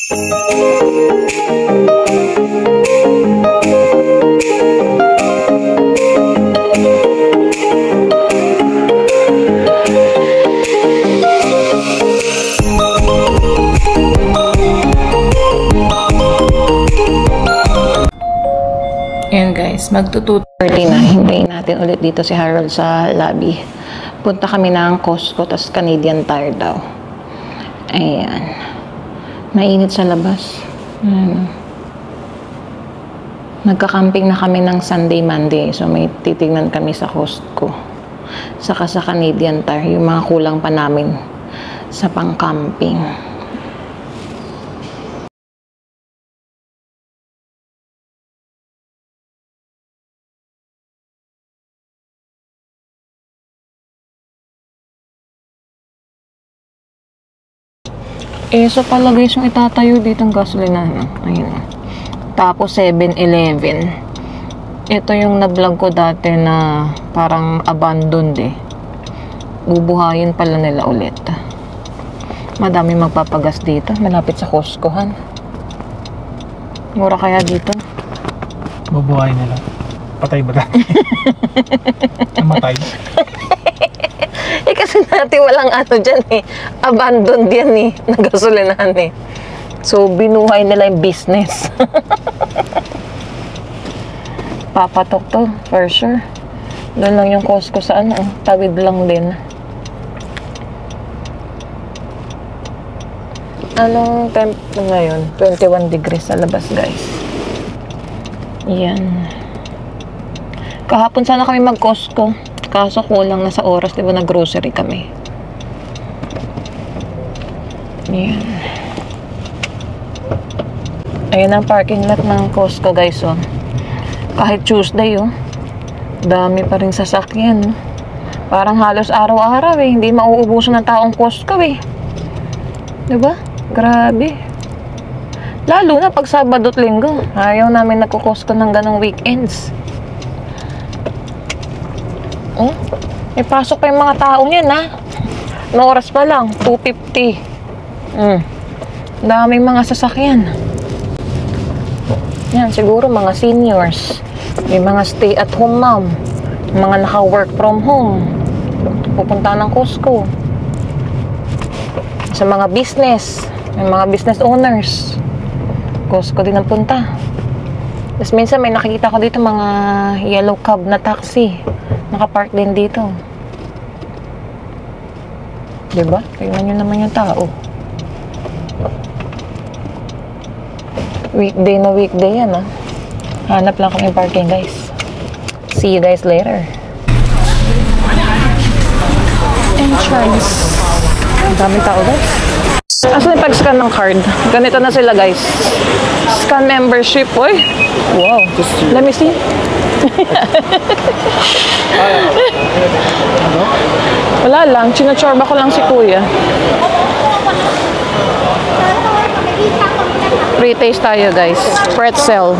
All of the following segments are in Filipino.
Ayan guys, magto-2:30 na. Hintayin natin ulit dito si Harold sa lobby. Punta kami ng Costco, tas Canadian Tire daw. Ayan. Mainit sa labas. Ayan. Nagka-camping na kami ng Sunday, Monday. So may titignan kami sa Costco. Saka sa Canadian Tire, yung mga kulang pa namin sa pang-camping. So pala guys, yung itatayo dito ng gasolina, ayun. Tapos 7-Eleven. Ito yung na-vlog ko dati na parang abandoned eh. Bubuhayin pala nila ulit. Madami magpapagas dito, malapit sa Costcohan. Mura kaya dito? Bubuhayin nila. Patay ba dati? Namatay. Kasi natin walang ano dyan eh. Abandoned yan eh. Nagasolinahan eh. So, binuhay nila yung business. Papatok to, for sure. Doon lang yung Costco sa ano. Tawid lang din. Anong temp ngayon? 21 degrees sa labas, guys. Yan. Kahapon sana kami mag-Costco. Kaso kulang na sa oras, di ba, nag-grocery kami. Ayan. Ayan ang parking lot ng Costco, guys, oh. Kahit Tuesday, oh. Dami pa rin sasakyan, oh. Parang halos araw-araw, eh. Hindi mauubusan ng taong Costco, eh. Diba? Grabe. Lalo na pag Sabado at Linggo. Ayaw namin nagko-Costco ng ganong weekends. Oh, may pasok pa yung mga tao niyan, ha? No oras pa lang, 2:50. Daming mga sasakyan. Yan, siguro mga seniors. May mga stay-at-home mom. Mga naka-work from home. Pupunta ng Costco. Sa mga business. May mga business owners. Costco din ang punta. Tapos minsan may nakikita ko dito mga yellow cab na taxi. Nakapark din dito. Diba? Tingnan nyo naman yung tao. Weekday na weekday yan, ha? Hanap lang kami parking, guys. See you guys later. Entrance. Ang daming tao, guys. Asan yung pag-scan ng card? Ganito na sila, guys. Scan membership, oy. Wow. Let me see. Wala lang, chinachorba ko lang si kuya. Pre-taste tayo, guys. Pretzel.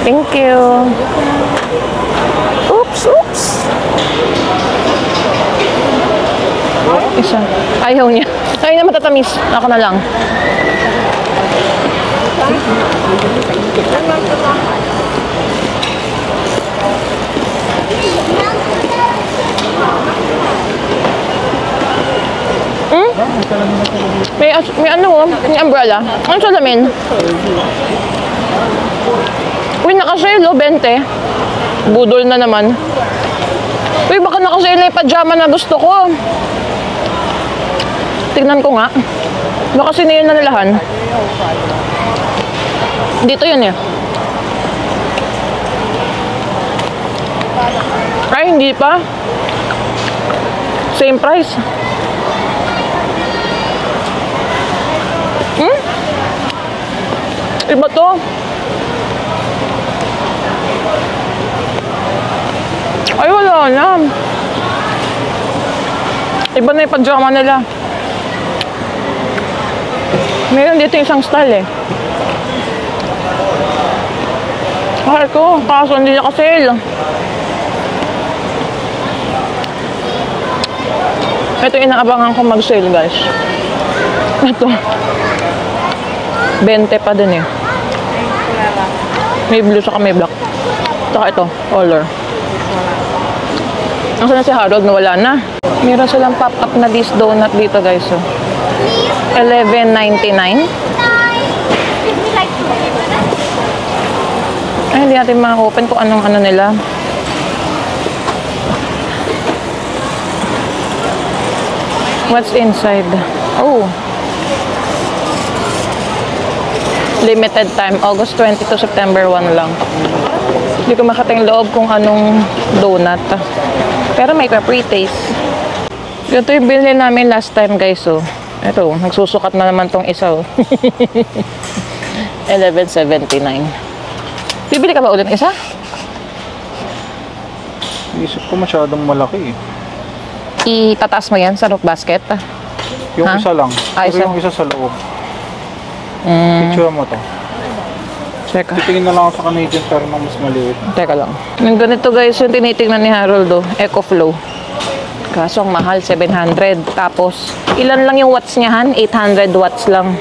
Thank you. Oops. Isa. Ayaw niya. Ayaw na matatamis. Ako na lang. May ano, may umbrella. Ano salamin? Uy, nakasale, 20. Budol na naman. Uy, baka nakasale na yung pajama na gusto ko. Tignan ko nga. Baka sinayal na nilahan. Dito yun eh. Ay, hindi pa. Same price. Iba to. Ay, wala na. Iba na yung pajama nila. Meron dito isang style eh. Mahal ko, kaso hindi naka-sale. Ito yung inaabangan ko mag-sale, guys. Ito. 20 pa din eh. May blue saka may black. Saka ito, color. Nasaan na si Harold? Nawala na. Meron silang pop-up na this donut dito, guys. Oh. $11.99. Ay, hindi natin ma-open kung anong ano nila. What's inside? Oh. Limited time. August 20 to September 1 lang. Hindi ko makating loob kung anong donut. Pero may pa-pre-taste. Ito yung binili namin last time, guys. Oh. Ito, nagsusukat na naman tong isa. Oh. $11.79. Bibili ka ba ulit isa? Isip ko masyadong malaki eh. Itataas mo yan sa rock basket? Yung Ha? isa lang. Ah, Pero isa? yung isa sa loob. Picture mo to. Teka. Titingin na lang ako sa Canadian pero na mas maliit. Teka lang. Yung ganito, guys, yung tinitingnan ni Harold, oh. EcoFlow. Kaso ang mahal, 700. Tapos, ilan lang yung watts niyahan? 800 watts lang.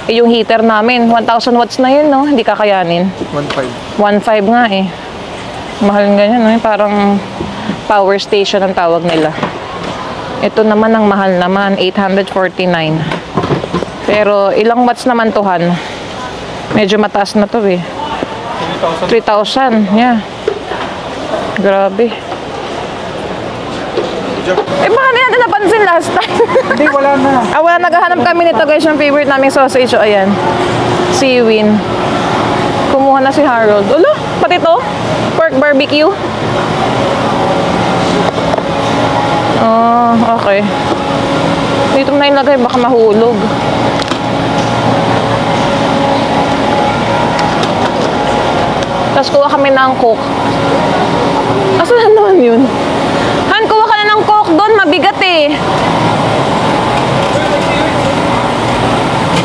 Eh, yung heater namin, 1,000 watts na yun, no? Hindi kakayanin. 1.5. 1.5 nga eh. Mahal nga yan, no? Parang power station ang tawag nila. Ito naman ang mahal naman, 849. Pero ilang watts naman to, Han? Medyo mataas na to eh. 3,000, yeah. Grabe. Eh, baka na natin napansin last time. Hindi, wala na. Wala, naghahanap kami nito, guys, yung favorite naming sausage. O, ayan. Seawin. Kumuha na si Harold. Ulo, pati to? Pork barbecue. Oh, okay. Dito mo na ilagay, baka mahulog. Tapos kuha kami ng Coke. Asan naman yun? Han, kuha ka na ng Coke doon, mabigat eh.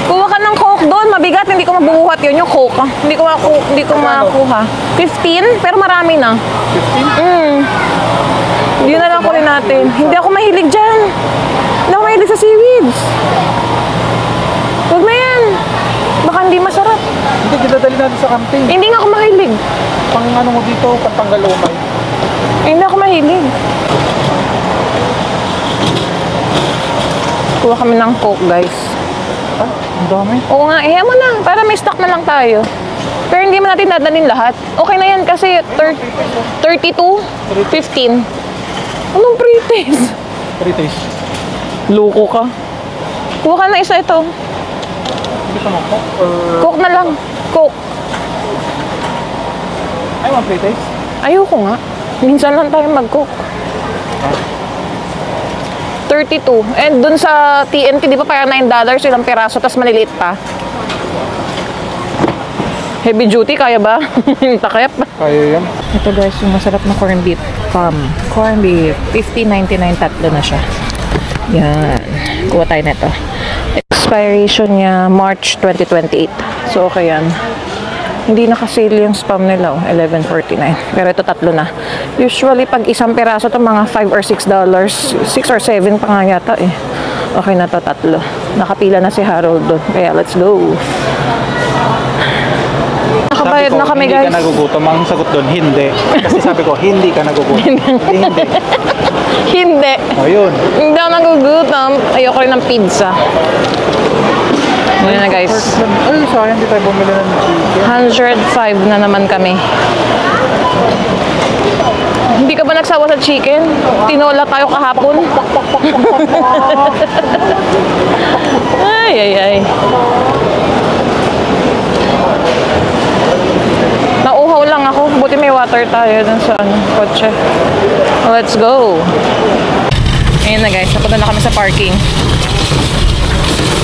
Kuha ka ng Coke doon, mabigat, hindi ko mabubuhat yun, yung Coke. Hindi ko makuha. 15? Pero marami na. 15? Yun na lang kunin natin. Hindi ako mahilig dyan. Hindi ako mahilig sa seaweeds. Huwag na yan. Baka hindi masarap. Hindi, kinadali natin sa camping. Hindi nga ako mahilig. Pang ano mo dito, pantanggal umay. Hindi ako mahilig. Kuha kami ng Coke, guys. Ah, ang dami. Oo nga, mo na. Para may stock na lang tayo. Pero hindi man natin dadalhin lahat. Okay na yan kasi 32, 15. Anong pre-taste? Pre-taste. Loko ka. Kuha ka na isa ito. Hindi ka Coke or... Coke na lang. Coke. Ay, mga pre-taste? Ayoko nga. Minsan lang tayo mag-coke. 32. And dun sa TNT, di ba parang $9 ilang peraso, tas maliliit pa. Heavy duty, kaya ba? Takip. Kaya yan. Ito guys, yung masarap na corned beef. Corned beef. $15.99 tatlo na siya. Yan. Kuha tayo nito. Expiration niya March 2028. So okay yan. Hindi nakasale yung spam nila, oh, $11.49. Pero ito tatlo na. Usually, pag isang peraso ito, mga $5 or $6. 6 or 7 pa nga yata eh. Okay na to tatlo. Nakapila na si Harold doon. Kaya let's go. Nakabayad na kami, guys. Hindi ka nagugutom. Ang sagot doon, hindi. Kasi sabi ko, hindi ka nagugutom. Hindi. Hindi. O, yun. Hindi ako nagugutom. Ayoko rin ng pizza. Muna na, guys. Ay, sayang, hindi tayo bumili ng chicken. 105 na naman kami. Hindi ka ba nagsawa sa chicken? Tinola tayo kahapon. Ay. Nauhaw lang ako. Buti may water tayo dun sa kotse. Let's go. Ayun na guys, napunta na kami sa parking.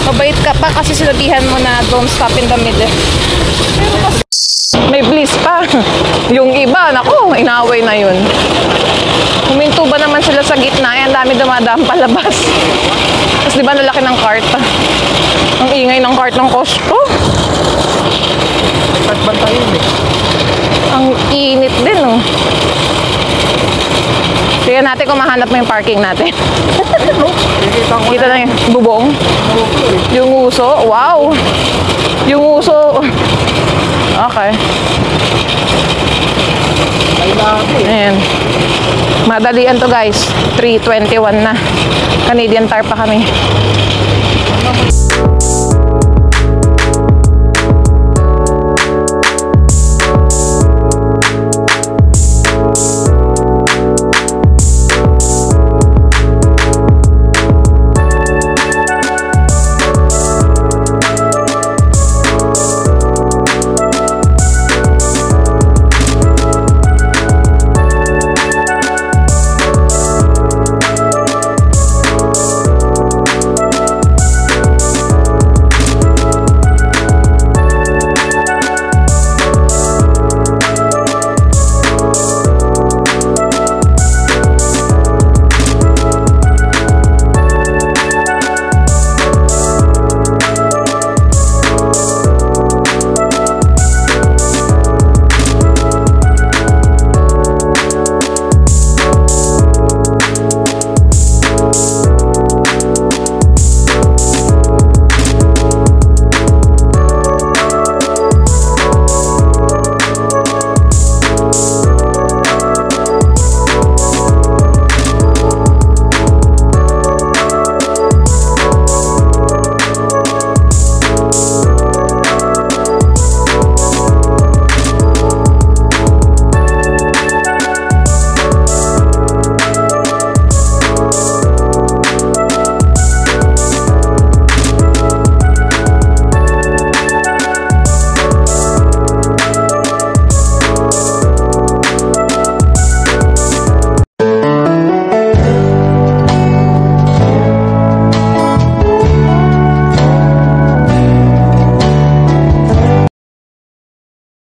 Mabait ka pa kasi sinabihan mo na don't stop in the middle. May bliss pa. Yung iba, naku, inaway na yun. Huminto ba naman sila sa gitna? Ang dami dumadaan palabas. Tapos di ba nalaki ng cart? Ang ingay ng cart ng Costco. Nagbantayin eh. Ang init din, oh. Tingnan natin kung mahanap mo yung parking natin. Kikita ko Kita na yung bubong. Yung uso. Wow! Yung uso. Okay. Ay, labi. Ayan. Madalian to guys. 3:21 na. Canadian Tire pa kami.